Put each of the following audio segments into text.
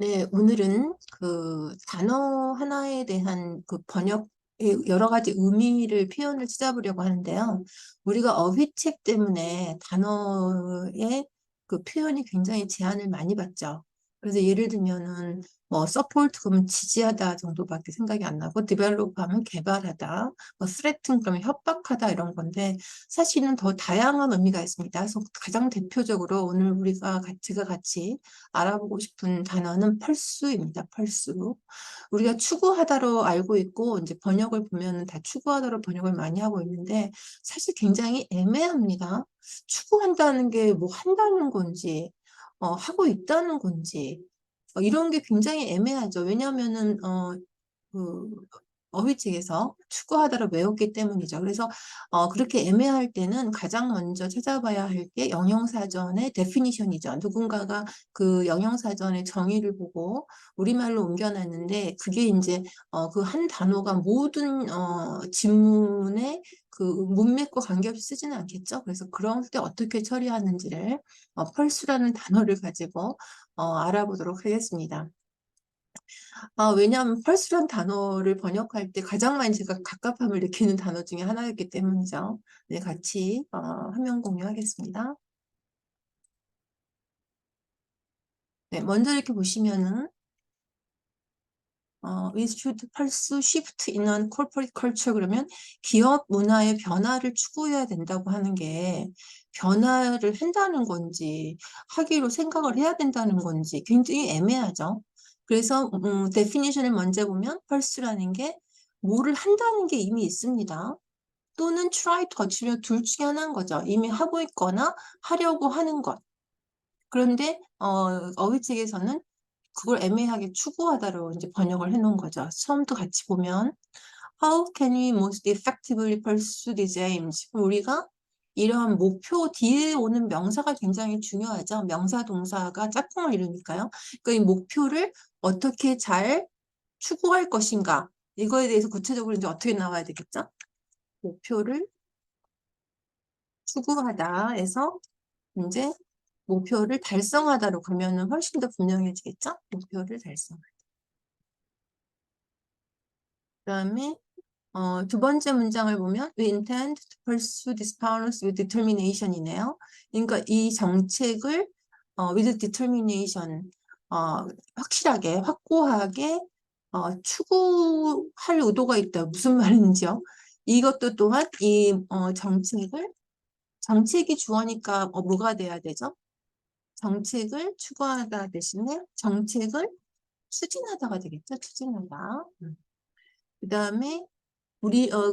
네, 오늘은 그 단어 하나에 대한 그 번역의 여러 가지 의미를 표현을 찾아보려고 하는데요. 우리가 어휘책 때문에 단어의 그 표현이 굉장히 제한을 많이 받죠. 그래서 예를 들면은 뭐 서포트 그러면 지지하다 정도밖에 생각이 안 나고 디벨롭 하면 개발하다, 뭐 threaten 그러면 협박하다 이런 건데 사실은 더 다양한 의미가 있습니다. 그래서 가장 대표적으로 오늘 제가 같이 알아보고 싶은 단어는 펄수입니다. 펄수. 우리가 추구하다로 알고 있고 이제 번역을 보면 다 추구하다로 번역을 많이 하고 있는데 사실 굉장히 애매합니다. 추구한다는 게 뭐 한다는 건지 하고 있다는 건지 이런 게 굉장히 애매하죠. 왜냐하면은 그 어휘책에서 추구하다를 외웠기 때문이죠. 그래서 그렇게 애매할 때는 가장 먼저 찾아봐야 할 게 영영사전의 데피니션이죠. 누군가가 그 영영사전의 정의를 보고 우리말로 옮겨놨는데 그게 이제 그 한 단어가 모든 지문의 그 문맥과 관계없이 쓰지는 않겠죠. 그래서 그럴 때 어떻게 처리하는지를 펄스라는 단어를 가지고 알아보도록 하겠습니다. 왜냐하면 펄스란 단어를 번역할 때 가장 많이 제가 갑갑함을 느끼는 단어 중에 하나였기 때문이죠. 네, 같이 화면 공유하겠습니다. 네, 먼저 이렇게 보시면은 we should pursue shift in a corporate culture 그러면 기업 문화의 변화를 추구해야 된다고 하는 게 변화를 한다는 건지 하기로 생각을 해야 된다는 건지 굉장히 애매하죠. 그래서 definition을 먼저 보면 pursue라는 게 뭐를 한다는 게 이미 있습니다. 또는 try to achieve 둘 중에 하나인 거죠. 이미 하고 있거나 하려고 하는 것. 그런데 어휘책에서는 그걸 애매하게 추구하다로 이제 번역을 해놓은 거죠. 처음부터 같이 보면 How can we most effectively pursue these aims? 우리가 이러한 목표 뒤에 오는 명사가 굉장히 중요하죠. 명사 동사가 짝꿍을 이루니까요. 그러니까 이 목표를 어떻게 잘 추구할 것인가 이거에 대해서 구체적으로 이제 어떻게 나와야 되겠죠? 목표를 추구하다 해서 이제 목표를 달성하다로 가면은 훨씬 더 분명해지겠죠? 목표를 달성하다. 그다음에 두 번째 문장을 보면 We intend to pursue this balance with determination이네요. 그러니까 이 정책을 with determination 확실하게 확고하게 추구할 의도가 있다. 무슨 말인지요? 이것도 또한 이 정책이 주어니까 뭐가 돼야 되죠? 정책을 추구하다 대신에 정책을 추진하다가 되겠죠? 추진하다. 그다음에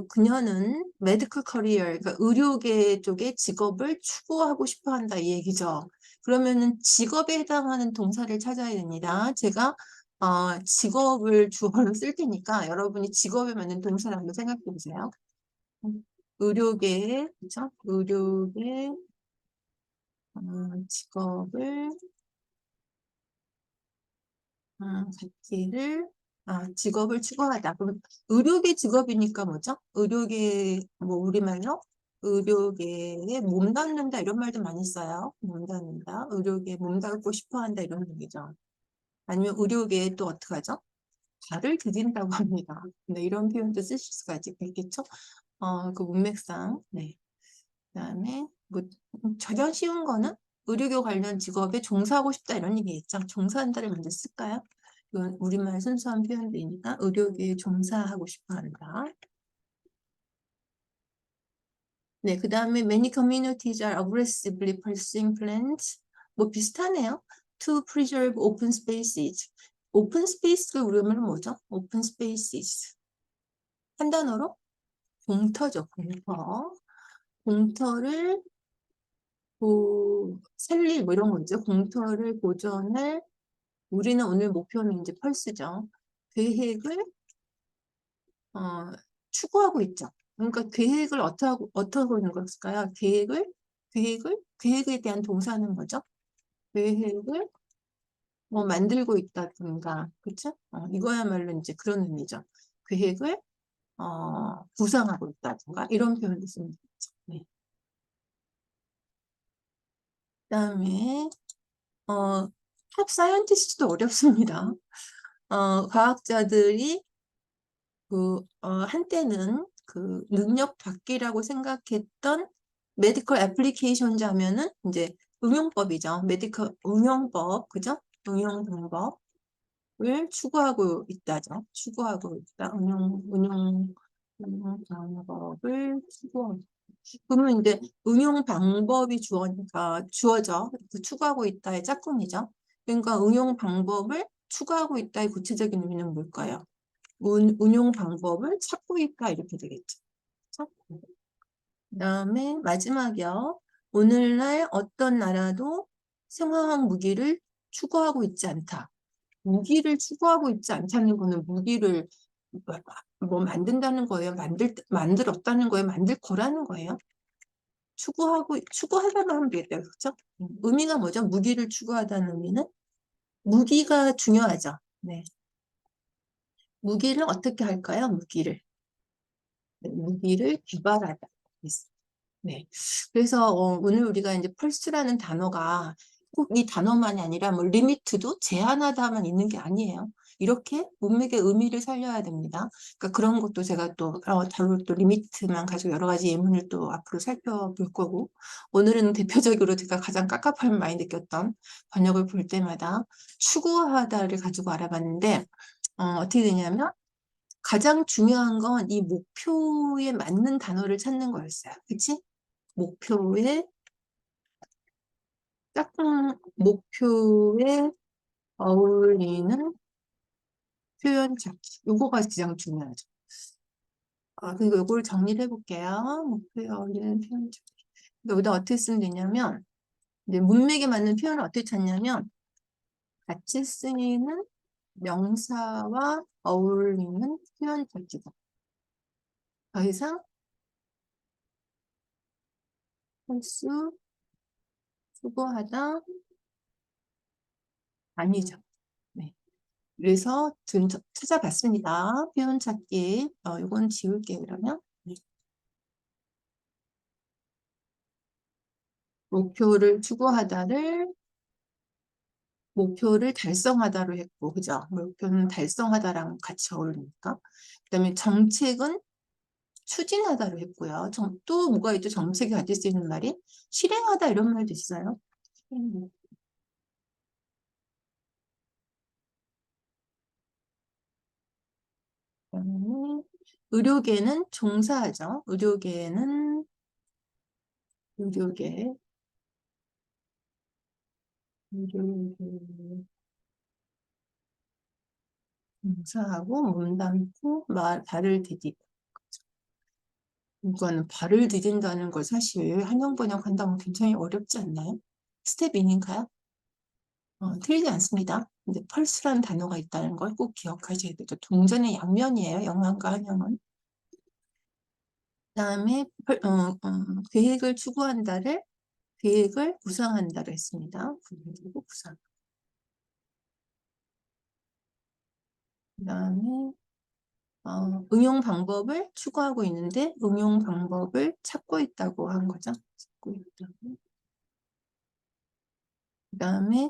그녀는 메디컬 커리어, 그러니까 의료계 쪽의 직업을 추구하고 싶어 한다 이 얘기죠. 그러면은 직업에 해당하는 동사를 찾아야 됩니다. 제가 직업을 주어로 쓸 테니까 여러분이 직업에 맞는 동사를 한번 생각해 보세요. 의료계, 그죠? 의료계 직업을 갖기를 직업을 추구하다. 그럼 의료계 직업이니까 뭐죠? 의료계 뭐 우리말로 의료계에 몸담는다 이런 말도 많이 써요. 몸담는다. 의료계에 몸담고 싶어한다 이런 얘기죠. 아니면 의료계에 또 어떻게 하죠? 발을 디딘다고 합니다. 네, 이런 표현도 쓰실 수가 있겠죠? 그 문맥상. 네. 그다음에 뭐 가장 쉬운 거는 의료교 관련 직업에 종사하고 싶다 이런 얘기겠죠. 종사한다를 먼저 쓸까요? 이건 우리말 순수한 표현이니까 의료계에 종사하고 싶어 한다. 네, 그 다음에 many communities are aggressively pursuing plans. 뭐 비슷하네요. To preserve open spaces. 오픈 스페이스가 우리말로 뭐죠? 오픈 스페이스. 한 단어로 공터죠, 공터. 공터를 셀리 뭐 이런 거 있죠. 공터를 보존을 우리는 오늘 목표는 이제 펄스죠. 계획을 어, 추구하고 있죠. 그러니까 계획을 어떻게 하는 걸까요? 계획에 대한 동사는 뭐죠? 계획을 뭐 만들고 있다든가, 그쵸? 이거야말로 이제 그런 의미죠. 계획을 구상하고 있다든가 이런 표현을 쓰는 거죠. 네. 그다음에 어, 탑 사이언티스트도 어렵습니다. 과학자들이 한때는 그 능력 밖이라고 생각했던 메디컬 애플리케이션즈 하면은 이제 응용법이죠. 메디컬 응용법, 그죠? 응용 방법을 추구하고 있다죠. 추구하고 있다. 응용 방법을 추구하고. 그러면 이제 응용 방법이 주어져. 그 추구하고 있다의 짝꿍이죠. 그러니까 응용 방법을 추구하고 있다의 구체적인 의미는 뭘까요? 운용 방법을 찾고 있다 이렇게 되겠죠. 찾고. 그다음에 마지막이요. 오늘날 어떤 나라도 생화학 무기를 추구하고 있지 않다. 무기를 추구하고 있지 않다는 거는 무기를 뭐 만든다는 거예요. 만들었다는 거예요. 만들 거라는 거예요. 추구하다만 하면 되겠다. 그렇죠? 의미가 뭐죠? 무기를 추구하다는 의미는 무기가 중요하죠. 네. 무기를 어떻게 할까요? 무기를 개발하다. 네. 그래서 오늘 우리가 이제 펄스라는 단어가 꼭 이 단어만이 아니라 뭐 리미트도 제한하다만 있는 게 아니에요. 이렇게 문맥의 의미를 살려야 됩니다. 그러니까 그런 것도 제가 또 다룰 또 리미트만 가지고 여러 가지 예문을 또 앞으로 살펴볼 거고 오늘은 대표적으로 제가 가장 깝깝함을 많이 느꼈던 번역을 볼 때마다 추구하다를 가지고 알아봤는데 어떻게 되냐면 가장 중요한 건 이 목표에 맞는 단어를 찾는 거였어요. 그치? 목표에 목표에 어울리는 표현 찾기. 요거가 가장 중요하죠. 그리고 요거를 정리를 해볼게요. 목표에 어울리는 표현 찾기. 여기다 어떻게 쓰면 되냐면, 이제 문맥에 맞는 표현을 어떻게 찾냐면, 같이 쓰이는 명사와 어울리는 표현 찾기다. 더 이상 홀수, 수고하다, 아니죠. 네. 그래서 찾아봤습니다. 표현 찾기. 이건 지울게요, 그러면. 네. 목표를 달성하다로 했고, 그죠? 목표는 달성하다랑 같이 어울리니까. 그다음에 정책은 추진하다로 했고요. 또 뭐가 있죠? 정책이 가질 수 있는 말이 실행하다 이런 말도 있어요. 그다음에 의료계는 종사하죠. 의료계, 의료계 종사하고 몸담고 발을 디디다. 이거는 발을 디딘다는 걸 사실 한영 번역한다면 굉장히 어렵지 않나요? 스텝 인인가요? 틀리지 않습니다. 근데 펄스라는 단어가 있다는 걸 꼭 기억하셔야 되죠. 동전의 양면이에요. 영양과 한영은. 그다음에 계획을 추구한다를 계획을 구상한다로 했습니다. 그리고 구상. 그다음에 응용 방법을 추구하고 있는데 응용 방법을 찾고 있다고 한 거죠. 찾고 있다고. 그다음에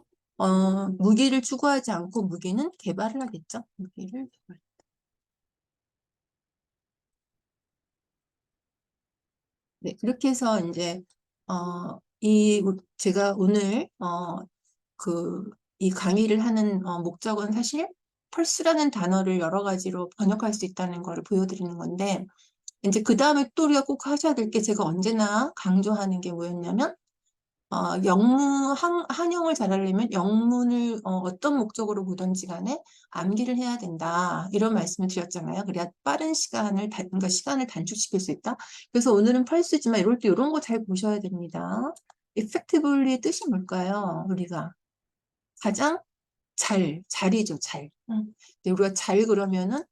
무기를 추구하지 않고 무기는 개발을 하겠죠. 무기를 개발. 네, 그렇게 해서 이제 제가 오늘 이 강의를 하는 목적은 사실 펄스라는 단어를 여러 가지로 번역할 수 있다는 걸 보여드리는 건데 이제 그 다음에 또 우리가 꼭 하셔야 될 게 제가 언제나 강조하는 게 뭐였냐면 한영을 잘하려면 영문을 어떤 목적으로 보든지 간에 암기를 해야 된다. 이런 말씀을 드렸잖아요. 그래야 빠른 그러니까 시간을 단축시킬 수 있다. 그래서 오늘은 펄스지만 이럴 때 이런 거 잘 보셔야 됩니다. effectively의 뜻이 뭘까요? 우리가 가장 잘이죠, 잘. 근데 우리가 잘 그러면은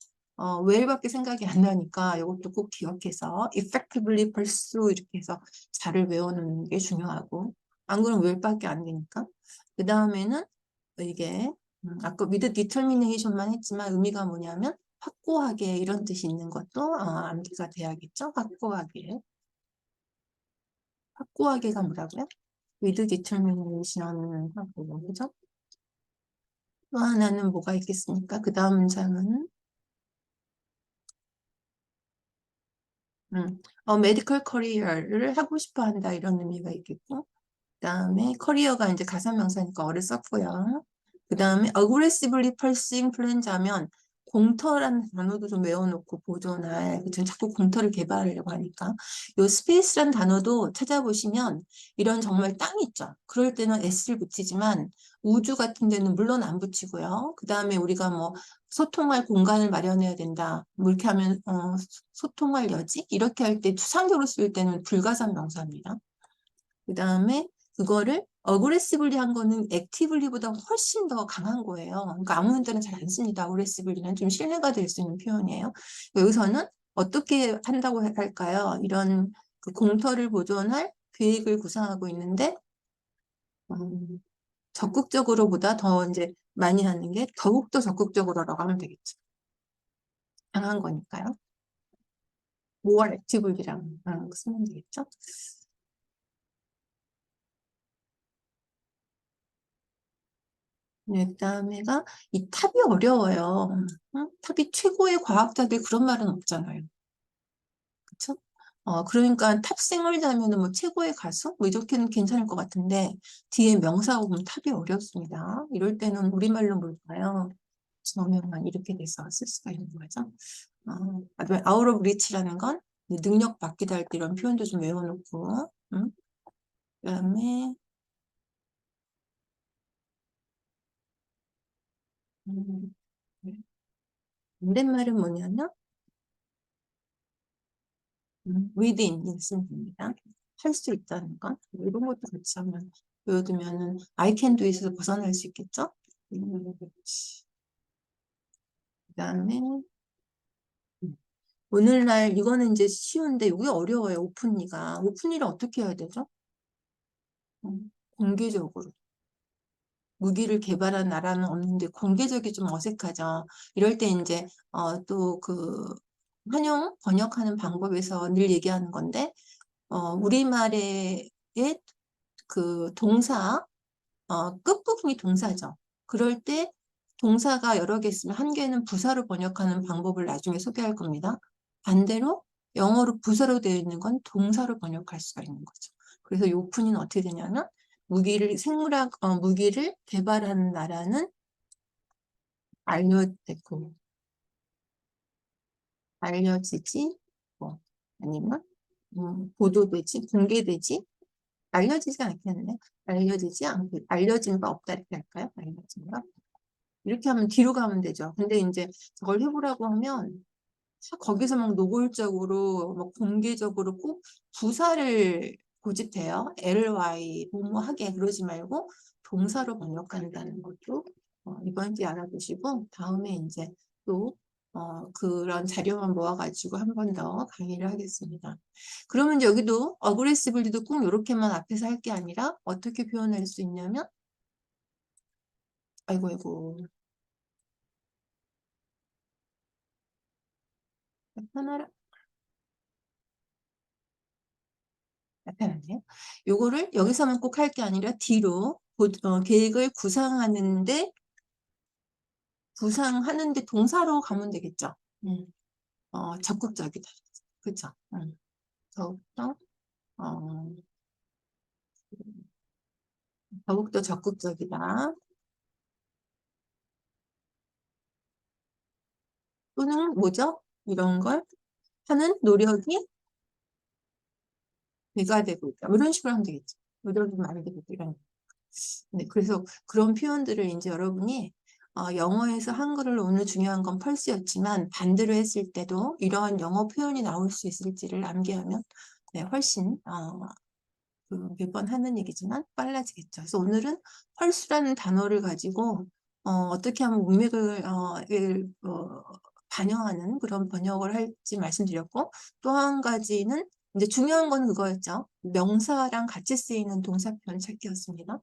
well밖에 생각이 안 나니까 이것도 꼭 기억해서 effectively pursue 이렇게 해서 잘을 외우는 게 중요하고 안 그러면 well밖에 안 되니까 그 다음에는 이게 아까 with determination만 했지만 의미가 뭐냐면 확고하게 이런 뜻이 있는 것도 암기가 돼야겠죠. 확고하게가 뭐라고요? with determination 하고 그죠? 또 하나는 뭐가 있겠습니까? 그 다음 문장은 메디컬 커리어를 하고 싶어 한다 이런 의미가 있겠고 그다음에 커리어가 이제 가사명사니까 어를 썼고요. 그다음에 aggressively pursuing 플랜자면 공터라는 단어도 좀 외워놓고 보존할 지금 자꾸 공터를 개발하려고 하니까 요 스페이스란 단어도 찾아보시면 이런 정말 땅 있죠. 그럴 때는 s를 붙이지만 우주 같은 데는 물론 안 붙이고요. 그다음에 우리가 뭐 소통할 공간을 마련해야 된다. 뭐 이렇게 하면 소통할 여지 이렇게 할 때 추상적으로 쓸 때는 불가산 명사입니다. 그 다음에 그거를 어그레시블리 한 거는 액티블리보다 훨씬 더 강한 거예요. 그러니까 아무 문제는 잘 안 씁니다. 어그레시블리는 좀 신뢰가 될 수 있는 표현이에요. 여기서는 어떻게 한다고 할까요? 이런 그 공터를 보존할 계획을 구상하고 있는데 적극적으로보다 더 이제 많이 하는 게 더욱더 적극적으로라고 하면 되겠죠. 강한 거니까요. more actively랑 쓰면 되겠죠. 네, 그다음에가 이 탑이 어려워요. 응? 탑이 최고의 과학자들 그런 말은 없잖아요. 그쵸? 그러니까 탑생얼자면은 뭐 최고의 가수? 뭐 이렇게는 괜찮을 것 같은데 뒤에 명사가 오면 탑이 어렵습니다. 이럴 때는 우리말로 뭘까요? 저명한 이렇게 돼서 쓸 수가 있는 거죠. 아웃 오브 리치라는 건 능력 밖이다 할 때 이런 표현도 좀 외워놓고 응? 그다음에 음, 반대말은 뭐냐면 within 있으면 됩니다. 할 수 있다는 것. 뭐 이런 것도 같이 한번 보여두면은 I can do it에서 벗어날 수 있겠죠? 그다음에 오늘날 이거는 이제 쉬운데 이게 어려워요. 오픈리가. 오픈리를 어떻게 해야 되죠? 공개적으로. 무기를 개발한 나라는 없는데 공개적이 좀 어색하죠. 이럴 때 이제 또 그 환영 번역하는 방법에서 늘 얘기하는 건데 우리말의 그 동사 끝부분이 동사죠. 그럴 때 동사가 여러 개 있으면 한 개는 부사로 번역하는 방법을 나중에 소개할 겁니다. 반대로 영어로 부사로 되어 있는 건 동사로 번역할 수가 있는 거죠. 그래서 이 오픈은 어떻게 되냐면 무기를 개발하는 나라는 알려지고 알려지지 뭐 아니면 보도되지 공개되지 알려지지 않겠네. 알려지지 않고 알려진 바 없다 이렇게 할까요? 알려진 바 이렇게 하면 뒤로 가면 되죠. 근데 이제 저걸 해보라고 하면 거기서 막 노골적으로 막 공개적으로 꼭 부사를 고집해요. ly 뭐뭐 하게 그러지 말고 동사로 번역한다는 것도 이번 주에 알아두시고 다음에 이제 또 그런 자료만 모아가지고 한 번 더 강의를 하겠습니다. 그러면 여기도 어그레시블리도 꼭 이렇게만 앞에서 할 게 아니라 어떻게 표현할 수 있냐면 아이고 아이고 하나를 나타났네요. 요거를 여기서만 꼭 할 게 아니라 뒤로 계획을 구상하는데 동사로 가면 되겠죠. 적극적이다. 그죠? 더욱더, 어, 더욱더 적극적이다. 또는 뭐죠? 이런 걸 하는 노력이 배가 되고 있다. 뭐 이런 식으로 하면 되겠죠. 노력이 많이 되고 있다. 이런. 네, 그래서 그런 표현들을 이제 여러분이 영어에서 한글을 오늘 중요한 건 펄스였지만 반대로 했을 때도 이러한 영어 표현이 나올 수 있을지를 암기하면 네, 훨씬 매번 하는 얘기지만 빨라지겠죠. 그래서 오늘은 펄스라는 단어를 가지고 어떻게 하면 문맥을 반영하는 그런 번역을 할지 말씀드렸고 또 한 가지는 이제 중요한 건 그거였죠. 명사랑 같이 쓰이는 동사 표현 찾기였습니다.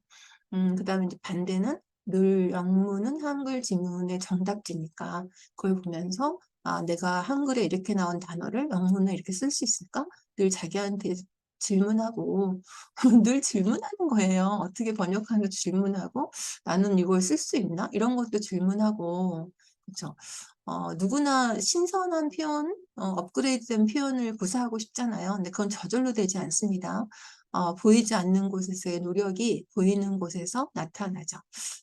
그다음에 이제 반대는 늘 영문은 한글 지문의 정답지니까 그걸 보면서 내가 한글에 이렇게 나온 단어를 영문에 이렇게 쓸 수 있을까? 늘 자기한테 질문하고 늘 질문하는 거예요. 어떻게 번역하는지 질문하고 '나는 이걸 쓸 수 있나?' 이런 것도 질문하고 그쵸. 누구나 신선한 표현, 업그레이드된 표현을 구사하고 싶잖아요. 근데 그건 저절로 되지 않습니다. 보이지 않는 곳에서의 노력이 보이는 곳에서 나타나죠.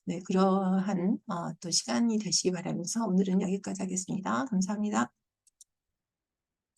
네, 그러한 또 시간이 되시기 바라면서 오늘은 여기까지 하겠습니다. 감사합니다.